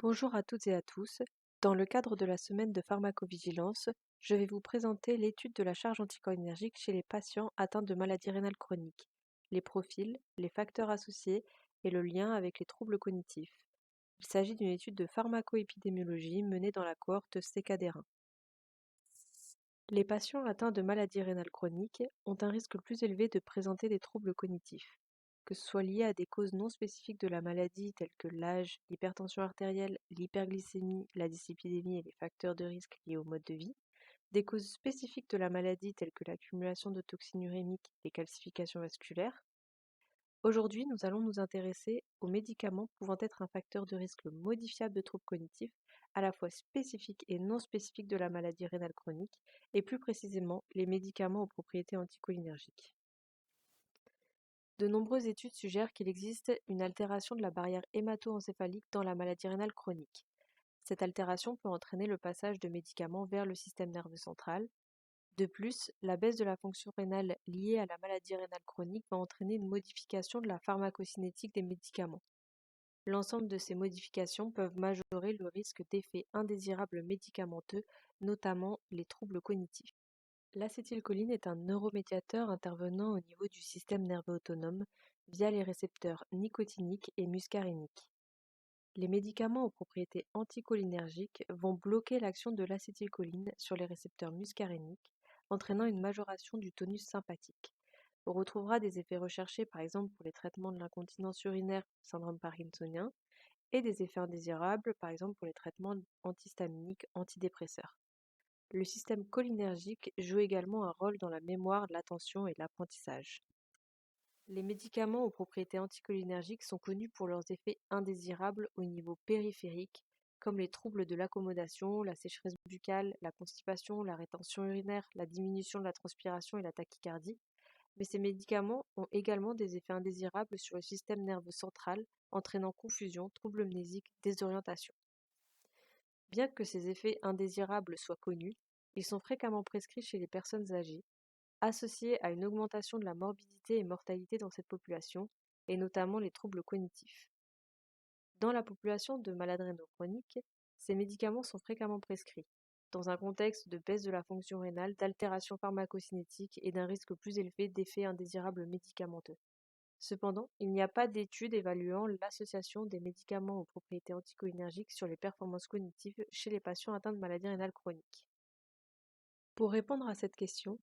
Bonjour à toutes et à tous. Dans le cadre de la semaine de pharmacovigilance, je vais vous présenter l'étude de la charge anticholinergique chez les patients atteints de maladies rénales chroniques, les profils, les facteurs associés et le lien avec les troubles cognitifs. Il s'agit d'une étude de pharmacoépidémiologie menée dans la cohorte CKD1. Les patients atteints de maladies rénales chroniques ont un risque plus élevé de présenter des troubles cognitifs, que ce soit liés à des causes non spécifiques de la maladie telles que l'âge, l'hypertension artérielle, l'hyperglycémie, la dyslipidémie et les facteurs de risque liés au mode de vie, des causes spécifiques de la maladie telles que l'accumulation de toxines urémiques, les calcifications vasculaires. Aujourd'hui, nous allons nous intéresser aux médicaments pouvant être un facteur de risque modifiable de troubles cognitifs, à la fois spécifiques et non spécifiques de la maladie rénale chronique, et plus précisément les médicaments aux propriétés anticholinergiques. De nombreuses études suggèrent qu'il existe une altération de la barrière hémato-encéphalique dans la maladie rénale chronique. Cette altération peut entraîner le passage de médicaments vers le système nerveux central. De plus, la baisse de la fonction rénale liée à la maladie rénale chronique va entraîner une modification de la pharmacocinétique des médicaments. L'ensemble de ces modifications peuvent majorer le risque d'effets indésirables médicamenteux, notamment les troubles cognitifs. L'acétylcholine est un neuromédiateur intervenant au niveau du système nerveux autonome via les récepteurs nicotiniques et muscariniques. Les médicaments aux propriétés anticholinergiques vont bloquer l'action de l'acétylcholine sur les récepteurs muscariniques, entraînant une majoration du tonus sympathique. On retrouvera des effets recherchés par exemple pour les traitements de l'incontinence urinaire, syndrome parkinsonien, et des effets indésirables par exemple pour les traitements antihistaminiques, antidépresseurs. Le système cholinergique joue également un rôle dans la mémoire, l'attention et l'apprentissage. Les médicaments aux propriétés anticholinergiques sont connus pour leurs effets indésirables au niveau périphérique, comme les troubles de l'accommodation, la sécheresse buccale, la constipation, la rétention urinaire, la diminution de la transpiration et la tachycardie. Mais ces médicaments ont également des effets indésirables sur le système nerveux central, entraînant confusion, troubles mnésiques, désorientation. Bien que ces effets indésirables soient connus, ils sont fréquemment prescrits chez les personnes âgées, associés à une augmentation de la morbidité et mortalité dans cette population, et notamment les troubles cognitifs. Dans la population de malades rénaux chroniques, ces médicaments sont fréquemment prescrits, dans un contexte de baisse de la fonction rénale, d'altération pharmacocinétique et d'un risque plus élevé d'effets indésirables médicamenteux. Cependant, il n'y a pas d'études évaluant l'association des médicaments aux propriétés anticholinergiques sur les performances cognitives chez les patients atteints de maladies rénales chroniques. Pour répondre à cette question,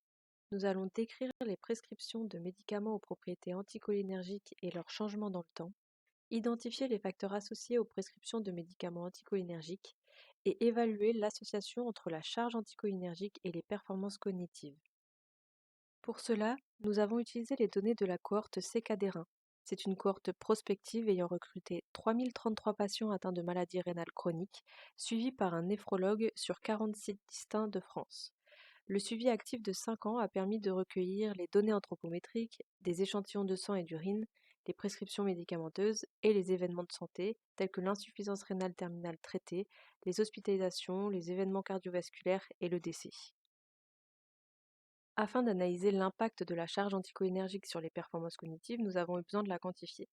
nous allons décrire les prescriptions de médicaments aux propriétés anticholinergiques et leur changement dans le temps, identifier les facteurs associés aux prescriptions de médicaments anticholinergiques et évaluer l'association entre la charge anticholinergique et les performances cognitives. Pour cela, nous avons utilisé les données de la cohorte CKD1. C'est une cohorte prospective ayant recruté 3033 patients atteints de maladies rénales chroniques, suivis par un néphrologue sur 40 sites distincts de France. Le suivi actif de 5 ans a permis de recueillir les données anthropométriques, des échantillons de sang et d'urine, les prescriptions médicamenteuses et les événements de santé, tels que l'insuffisance rénale terminale traitée, les hospitalisations, les événements cardiovasculaires et le décès. Afin d'analyser l'impact de la charge anticholinergique sur les performances cognitives, nous avons eu besoin de la quantifier.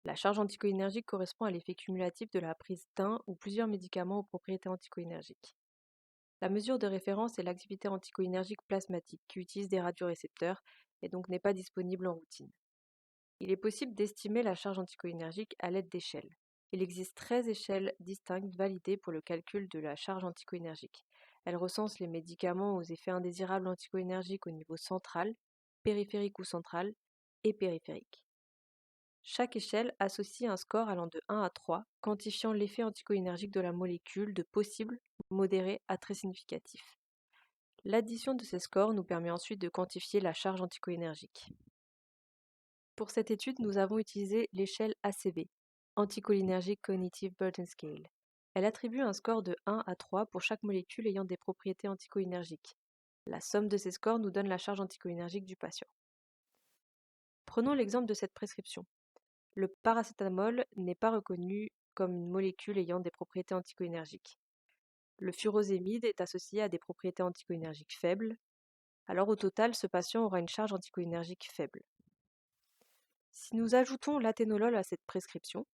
La charge anticholinergique correspond à l'effet cumulatif de la prise d'un ou plusieurs médicaments aux propriétés anticholinergiques. La mesure de référence est l'activité anticholinergique plasmatique qui utilise des radiorécepteurs et donc n'est pas disponible en routine. Il est possible d'estimer la charge anticholinergique à l'aide d'échelles. Il existe 13 échelles distinctes validées pour le calcul de la charge anticholinergique. Elles recensent les médicaments aux effets indésirables anticholinergiques au niveau central, périphérique ou central, et périphérique. Chaque échelle associe un score allant de 1 à 3, quantifiant l'effet anticholinergique de la molécule de possible, modéré à très significatif. L'addition de ces scores nous permet ensuite de quantifier la charge anticholinergique. Pour cette étude, nous avons utilisé l'échelle ACB, Anticholinergic Cognitive Burden Scale. Elle attribue un score de 1 à 3 pour chaque molécule ayant des propriétés anticholinergiques. La somme de ces scores nous donne la charge anticholinergique du patient. Prenons l'exemple de cette prescription. Le paracétamol n'est pas reconnu comme une molécule ayant des propriétés anticholinergiques. Le furosémide est associé à des propriétés anticholinergiques faibles. Alors au total, ce patient aura une charge anticholinergique faible. Si nous ajoutons l'athénolol à cette prescription,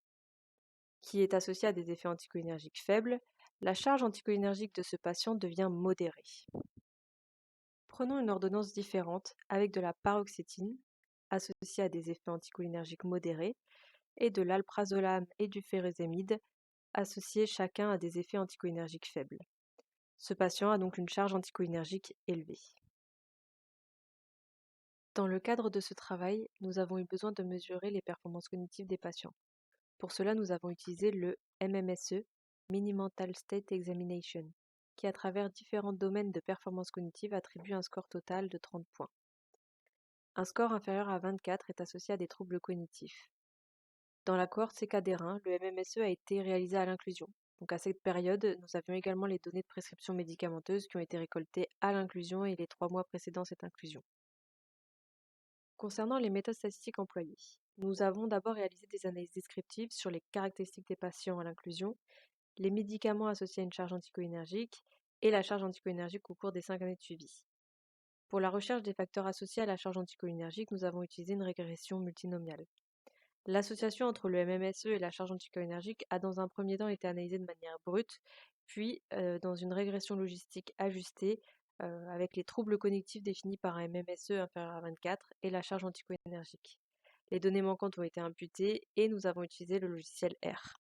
qui est associé à des effets anticholinergiques faibles, la charge anticholinergique de ce patient devient modérée. Prenons une ordonnance différente avec de la paroxétine, associée à des effets anticholinergiques modérés, et de l'alprazolam et du furosémide, associés chacun à des effets anticholinergiques faibles. Ce patient a donc une charge anticholinergique élevée. Dans le cadre de ce travail, nous avons eu besoin de mesurer les performances cognitives des patients. Pour cela, nous avons utilisé le MMSE, Mini Mental State Examination, qui à travers différents domaines de performance cognitive attribue un score total de 30 points. Un score inférieur à 24 est associé à des troubles cognitifs. Dans la cohorte CKD1, le MMSE a été réalisé à l'inclusion. Donc à cette période, nous avions également les données de prescription médicamenteuse qui ont été récoltées à l'inclusion et les 3 mois précédant cette inclusion. Concernant les méthodes statistiques employées, nous avons d'abord réalisé des analyses descriptives sur les caractéristiques des patients à l'inclusion, les médicaments associés à une charge anticholinergique et la charge anticholinergique au cours des 5 années de suivi. Pour la recherche des facteurs associés à la charge anticholinergique, nous avons utilisé une régression multinomiale. L'association entre le MMSE et la charge anticholinergique a dans un premier temps été analysée de manière brute, puis dans une régression logistique ajustée avec les troubles cognitifs définis par un MMSE inférieur à 24 et la charge anticholinergique. Les données manquantes ont été imputées et nous avons utilisé le logiciel R.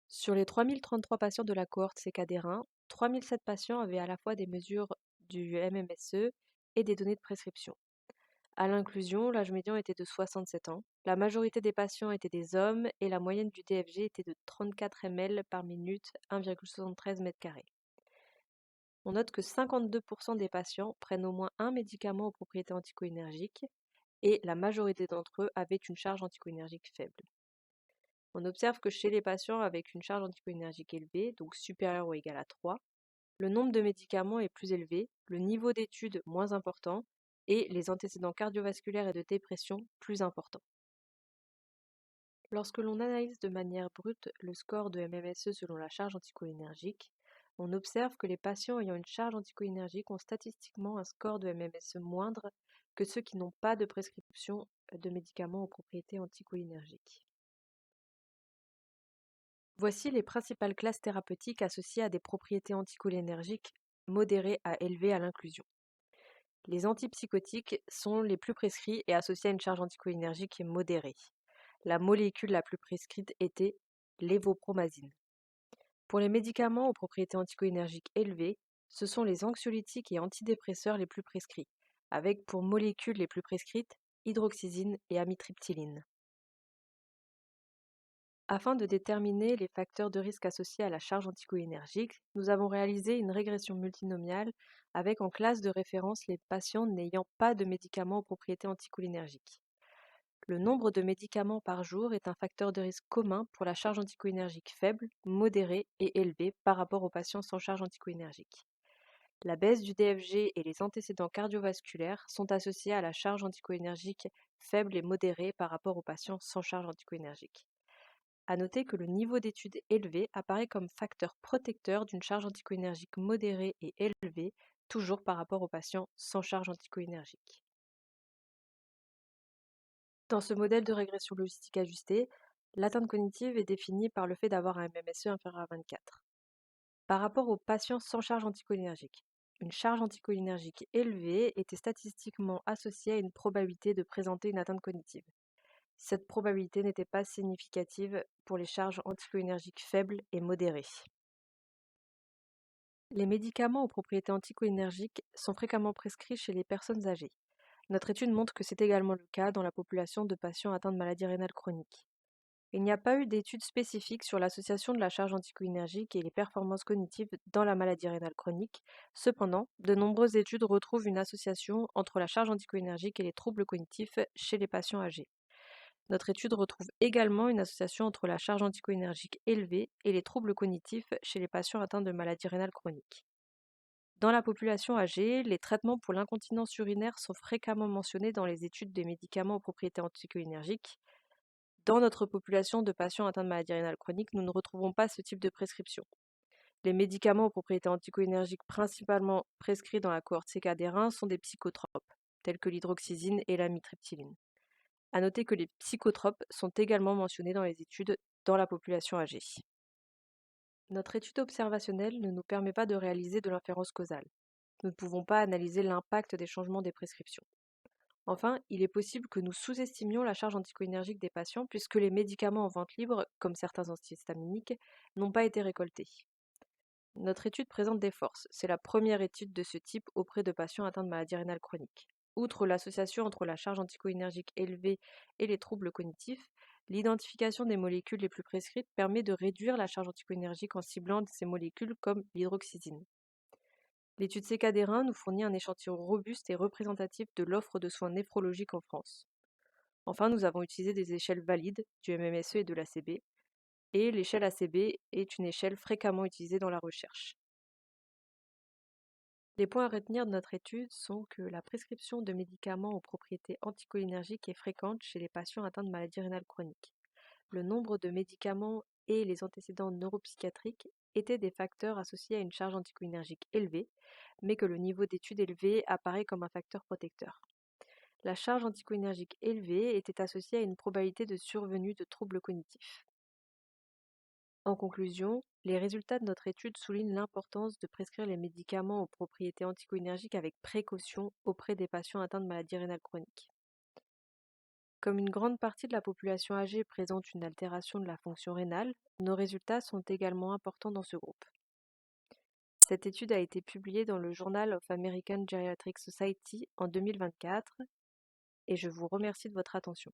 Sur les 3033 patients de la cohorte CKD1, 3007 patients avaient à la fois des mesures du MMSE et des données de prescription. À l'inclusion, l'âge médian était de 67 ans. La majorité des patients étaient des hommes et la moyenne du DFG était de 34 ml par minute, 1,73 m². On note que 52% des patients prennent au moins un médicament aux propriétés anticholinergiques et la majorité d'entre eux avaient une charge anticholinergique faible. On observe que chez les patients avec une charge anticholinergique élevée, donc supérieure ou égale à 3, le nombre de médicaments est plus élevé, le niveau d'études moins important et les antécédents cardiovasculaires et de dépression plus importants. Lorsque l'on analyse de manière brute le score de MMSE selon la charge anticholinergique, on observe que les patients ayant une charge anticholinergique ont statistiquement un score de MMSE moindre que ceux qui n'ont pas de prescription de médicaments aux propriétés anticholinergiques. Voici les principales classes thérapeutiques associées à des propriétés anticholinergiques modérées à élevées à l'inclusion. Les antipsychotiques sont les plus prescrits et associés à une charge anticholinergique modérée. La molécule la plus prescrite était l'évopromazine. Pour les médicaments aux propriétés anticholinergiques élevées, ce sont les anxiolytiques et antidépresseurs les plus prescrits, avec pour molécules les plus prescrites hydroxyzine et amitriptyline. Afin de déterminer les facteurs de risque associés à la charge anticholinergique, nous avons réalisé une régression multinomiale avec en classe de référence les patients n'ayant pas de médicaments aux propriétés anticholinergiques. Le nombre de médicaments par jour est un facteur de risque commun pour la charge anticholinergique faible, modérée et élevée par rapport aux patients sans charge anticholinergique. La baisse du DFG et les antécédents cardiovasculaires sont associés à la charge anticholinergique faible et modérée par rapport aux patients sans charge anticholinergique. À noter que le niveau d'études élevé apparaît comme facteur protecteur d'une charge anticholinergique modérée et élevée, toujours par rapport aux patients sans charge anticholinergique. Dans ce modèle de régression logistique ajustée, l'atteinte cognitive est définie par le fait d'avoir un MMSE inférieur à 24. Par rapport aux patients sans charge anticholinergique, une charge anticholinergique élevée était statistiquement associée à une probabilité de présenter une atteinte cognitive. Cette probabilité n'était pas significative pour les charges anticholinergiques faibles et modérées. Les médicaments aux propriétés anticholinergiques sont fréquemment prescrits chez les personnes âgées. Notre étude montre que c'est également le cas dans la population de patients atteints de maladies rénales chroniques. Il n'y a pas eu d'études spécifiques sur l'association de la charge anticholinergique et les performances cognitives dans la maladie rénale chronique. Cependant, de nombreuses études retrouvent une association entre la charge anticholinergique et les troubles cognitifs chez les patients âgés. Notre étude retrouve également une association entre la charge anticholinergique élevée et les troubles cognitifs chez les patients atteints de maladies rénales chroniques. Dans la population âgée, les traitements pour l'incontinence urinaire sont fréquemment mentionnés dans les études des médicaments aux propriétés anticholinergiques. Dans notre population de patients atteints de maladies rénales chroniques, nous ne retrouvons pas ce type de prescription. Les médicaments aux propriétés anticholinergiques principalement prescrits dans la cohorte CKD1 sont des psychotropes, tels que l'hydroxyzine et l'amitriptyline. À noter que les psychotropes sont également mentionnés dans les études dans la population âgée. Notre étude observationnelle ne nous permet pas de réaliser de l'inférence causale. Nous ne pouvons pas analyser l'impact des changements des prescriptions. Enfin, il est possible que nous sous-estimions la charge anticholinergique des patients puisque les médicaments en vente libre, comme certains antihistaminiques, n'ont pas été récoltés. Notre étude présente des forces. C'est la première étude de ce type auprès de patients atteints de maladie rénale chronique. Outre l'association entre la charge anticholinergique élevée et les troubles cognitifs, l'identification des molécules les plus prescrites permet de réduire la charge anticholinergique en ciblant ces molécules comme l'hydroxyzine. L'étude CKD-RIN nous fournit un échantillon robuste et représentatif de l'offre de soins néphrologiques en France. Enfin, nous avons utilisé des échelles valides du MMSE et de l'ACB, et l'échelle ACB est une échelle fréquemment utilisée dans la recherche. Les points à retenir de notre étude sont que la prescription de médicaments aux propriétés anticholinergiques est fréquente chez les patients atteints de maladie rénale chronique. Le nombre de médicaments et les antécédents neuropsychiatriques étaient des facteurs associés à une charge anticholinergique élevée, mais que le niveau d'étude élevé apparaît comme un facteur protecteur. La charge anticholinergique élevée était associée à une probabilité de survenue de troubles cognitifs. En conclusion, les résultats de notre étude soulignent l'importance de prescrire les médicaments aux propriétés anticholinergiques avec précaution auprès des patients atteints de maladie rénale chronique. Comme une grande partie de la population âgée présente une altération de la fonction rénale, nos résultats sont également importants dans ce groupe. Cette étude a été publiée dans le Journal of American Geriatric Society en 2024 et je vous remercie de votre attention.